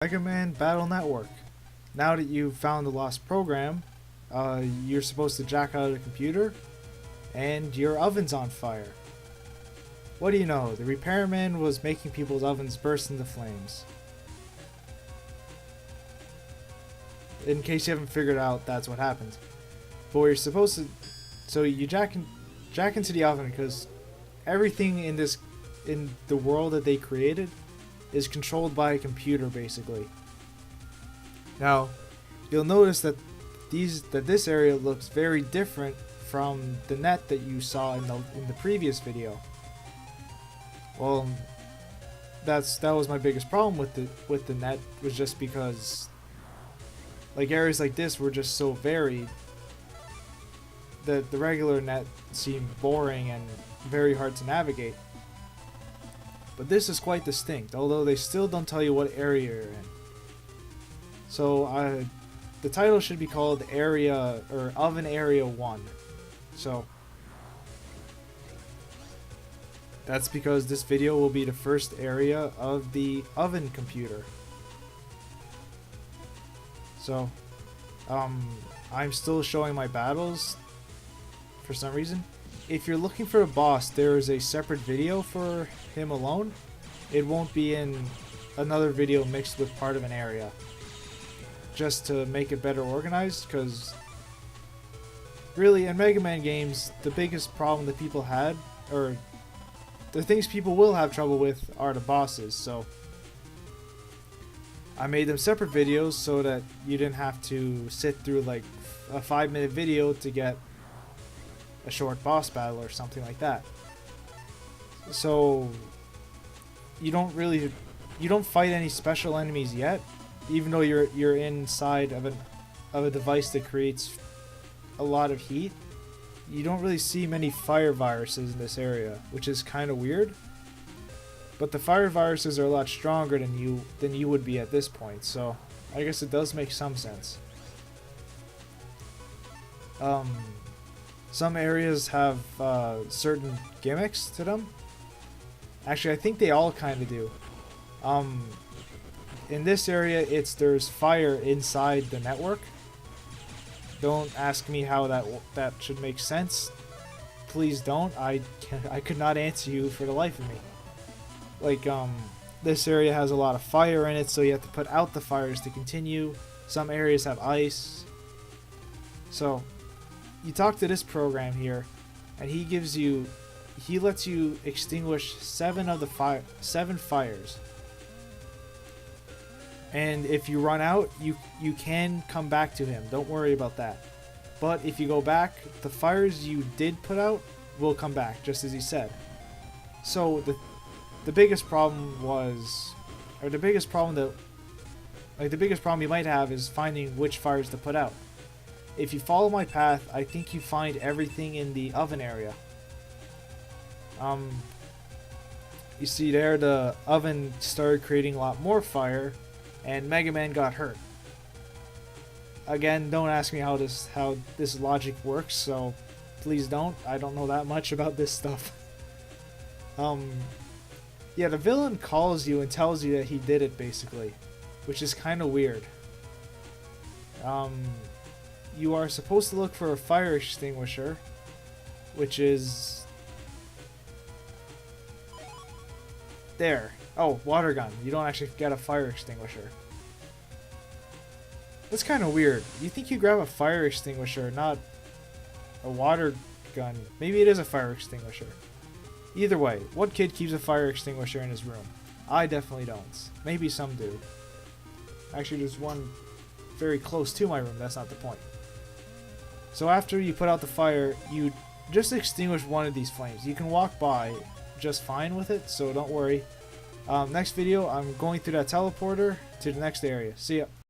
Megaman Battle Network. Now that you've found the lost program, you're supposed to jack out of the computer, and your oven's on fire. What do you know? The repairman was making people's ovens burst into flames. In case you haven't figured out, that's what happened. But you're supposed to, so you jack into the oven because everything in the world that they created is controlled by a computer, basically. Now, you'll notice that this area looks very different from the net that you saw in the previous video. Well, that was my biggest problem with the net, was just because like areas like this were just so varied that the regular net seemed boring and very hard to navigate. But this is quite distinct, although they still don't tell you what area you're in. So the title should be called Area or Oven Area 1. So that's because this video will be the first area of the oven computer. So I'm still showing my battles for some reason. If you're looking for a boss, there is a separate video for him alone. It won't be in another video mixed with part of an area, just to make it better organized, because really in Mega Man games, the biggest problem that people had, or the things people will have trouble with, are the bosses. So I made them separate videos so that you didn't have to sit through like a 5-minute video to get a short boss battle or something like that. So you don't fight any special enemies yet, even though you're inside of a device that creates a lot of heat. You don't really see many fire viruses in this area, which is kind of weird. But the fire viruses are a lot stronger than you would be at this point, so I guess it does make some sense. Some areas have certain gimmicks to them. Actually, I think they all kind of do. In this area, there's fire inside the network. Don't ask me how that should make sense. Please don't. I could not answer you for the life of me. Like, this area has a lot of fire in it, so you have to put out the fires to continue. Some areas have ice. So you talk to this program here, and he lets you extinguish 7 fires. And if you run out, you can come back to him. Don't worry about that. But if you go back, the fires you did put out will come back, just as he said. So the biggest problem the biggest problem you might have is finding which fires to put out. If you follow my path, I think you find everything in the oven area. You see there, the oven started creating a lot more fire, and Mega Man got hurt. Again, don't ask me how this logic works, so please don't. I don't know that much about this stuff. Yeah, the villain calls you and tells you that he did it, basically, which is kind of weird. You are supposed to look for a fire extinguisher, which is there. Oh, water gun. You don't actually get a fire extinguisher. That's kind of weird. You think you grab a fire extinguisher, not a water gun. Maybe it is a fire extinguisher. Either way, what kid keeps a fire extinguisher in his room? I definitely don't. Maybe some do. Actually, there's one very close to my room. That's not the point. So after you put out the fire, you just extinguish one of these flames. You can walk by just fine with it, so don't worry. Next video, I'm going through that teleporter to the next area. See ya.